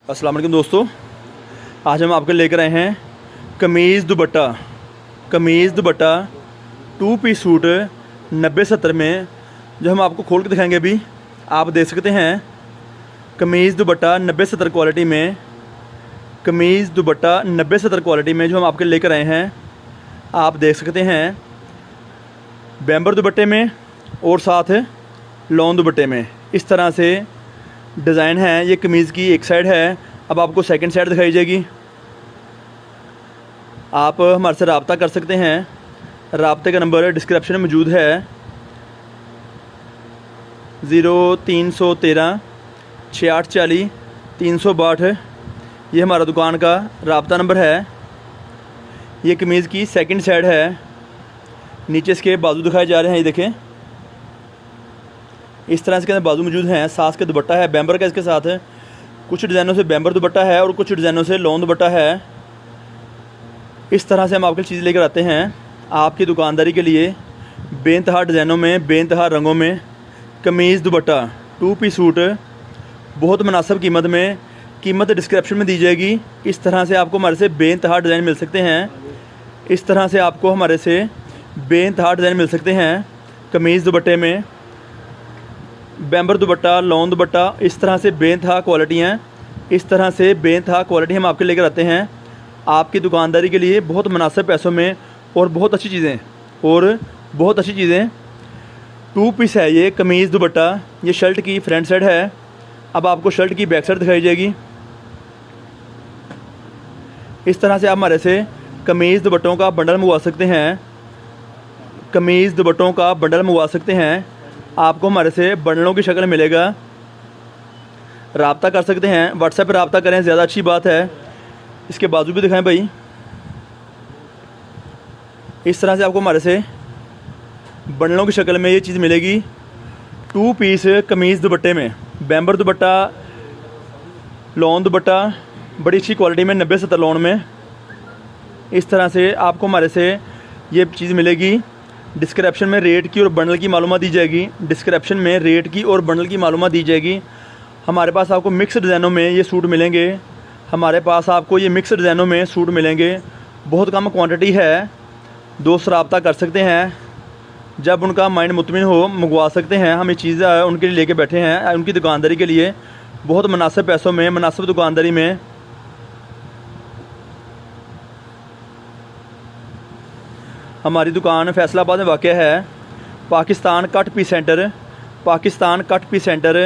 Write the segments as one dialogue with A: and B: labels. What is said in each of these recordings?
A: अस्सलाम वालेकुम दोस्तों, आज हम आपके लेकर आए हैं कमीज़ दुपट्टा 2 पीस सूट 90-70 में, जो हम आपको खोल के दिखाएंगे। अभी आप देख सकते हैं कमीज़ दुपट्टा 90-70 क्वालिटी में, कमीज़ दुपट्टा 90-70 क्वालिटी में जो हम आपके लेकर आए हैं। आप देख सकते हैं बैम्बर दुपट्टे में और साथ लॉन दुपट्टे में इस तरह से डिज़ाइन है। ये कमीज़ की एक साइड है, अब आपको सेकंड साइड दिखाई जाएगी। आप हमारे से रब्ता कर सकते हैं, रब्ते का नंबर डिस्क्रिप्शन में मौजूद है 0313 6840 362। ये हमारा दुकान का रब्ता नंबर है। ये कमीज़ की सेकंड साइड है, नीचे इसके बाजू दिखाए जा रहे हैं। ये देखें, इस तरह इसके अंदर बाजू मौजूद हैं। सास के दुपट्टा है बैम्बर का, इसके साथ कुछ डिज़ाइनों से बैम्बर दुपट्टा है और कुछ डिज़ाइनों से लॉन दुपट्टा है। इस तरह से हम आपके चीज़ लेकर आते हैं आपकी दुकानदारी के लिए, बेइंतहा डिज़ाइनों में, बेइंतहा रंगों में। कमीज़ दुपट्टा 2 पीस सूट बहुत मुनासिब कीमत में, कीमत डिस्क्रिप्शन में दी जाएगी। इस तरह से आपको हमारे से बेइंतहा डिज़ाइन मिल सकते हैं। इस तरह से आपको हमारे से बेइंतहा डिज़ाइन मिल सकते हैं कमीज़ दुपट्टे में। बैम्बर दुपट्टा, लॉन दुपट्टा, इस तरह से बेइंतहा क्वालिटी हैं। इस तरह से बेइंतहा क्वालिटी हम आपके लेकर आते हैं आपकी दुकानदारी के लिए, बहुत मुनासिब पैसों में और बहुत अच्छी चीज़ें 2 पीस है ये कमीज़ दुपट्टा। ये शर्ट की फ्रंट साइड है, अब आपको शर्ट की बैक साइड दिखाई जाएगी। इस तरह से आप हमारे से कमीज़ दुपट्टों का बंडल मंगवा सकते हैं, कमीज़ दुपट्टों का बंडल मंगवा सकते हैं। आपको हमारे से बंडलों की शक्ल मिलेगा, रब्ता कर सकते हैं। व्हाट्सएप पर रब्ता करें, ज़्यादा अच्छी बात है। इसके बाजू भी दिखाएं भाई। इस तरह से आपको हमारे से बंडलों की शक्ल में ये चीज़ मिलेगी 2 पीस कमीज़ दुपट्टे में। बैम्बर दुपट्टा, लॉन दुपट्टा बड़ी अच्छी क्वालिटी में 90-70 लॉन में। इस तरह से आपको हमारे से ये चीज़ मिलेगी। डिस्क्रिप्शन में रेट की और बंडल की मालूमात दी जाएगी। डिस्क्रिप्शन में रेट की और बंडल की मालूमात दी जाएगी। हमारे पास आपको मिक्स डिज़ाइनों में ये सूट मिलेंगे। हमारे पास आपको ये मिक्स डिज़ाइनों में सूट मिलेंगे। बहुत कम क्वांटिटी है, दोस्त रब्ता कर सकते हैं। जब उनका माइंड मुतमिन हो मंगवा सकते हैं। हम ये चीज़ उनके लिए लेके बैठे हैं, उनकी दुकानदारी के लिए, बहुत मुनासिब पैसों में, मुनासिब दुकानदारी में। हमारी दुकान फैसलाबाद में वाक़ है। Pakistan cut piece centre,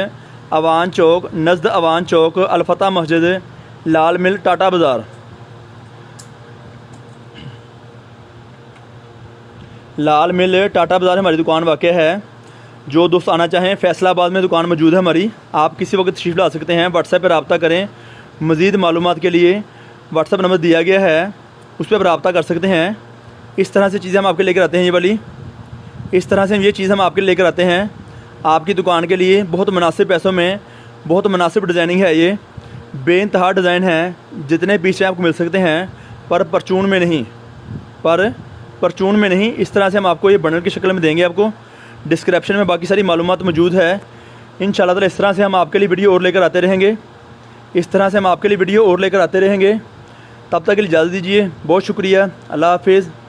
A: Awan Chowk, नज़द अवान चौक, अलफता मस्जिद, लाल मिल, टाटा बाज़ार। लाल मिल, टाटा बाज़ार हमारी दुकान वाक़ है। जो दोस्त आना चाहें, फैसलाबाद में दुकान मौजूद है हमारी। आप किसी वक्त तशरीफ़ ला सकते हैं। व्हाट्सएप पर रब्ता करें। मज़ीद मालूमात के लिए व्हाट्सएप नंबर दिया गया है, उस पर रब्ता कर सकते हैं। इस तरह से चीज़ें हम आपके लेकर आते हैं। ये वाली इस तरह से ये चीज़ हम आपके लेकर आते हैं आपकी दुकान के लिए, बहुत मुनासिब पैसों में, बहुत मुनासिब डिज़ाइनिंग है। ये बेइंतहा डिज़ाइन है, जितने पीस आपको मिल सकते हैं, पर परचून में नहीं। इस तरह से हम आपको ये बंडल की शक्ल में देंगे। आपको डिस्क्रिप्शन में बाकी सारी मालूमात मौजूद है। इंशाल्लाह ताला इस तरह से हम आपके लिए वीडियो और लेकर आते रहेंगे। तब तक के लिए इजाज़त दीजिए। बहुत शुक्रिया। अल्लाह हाफ़िज़।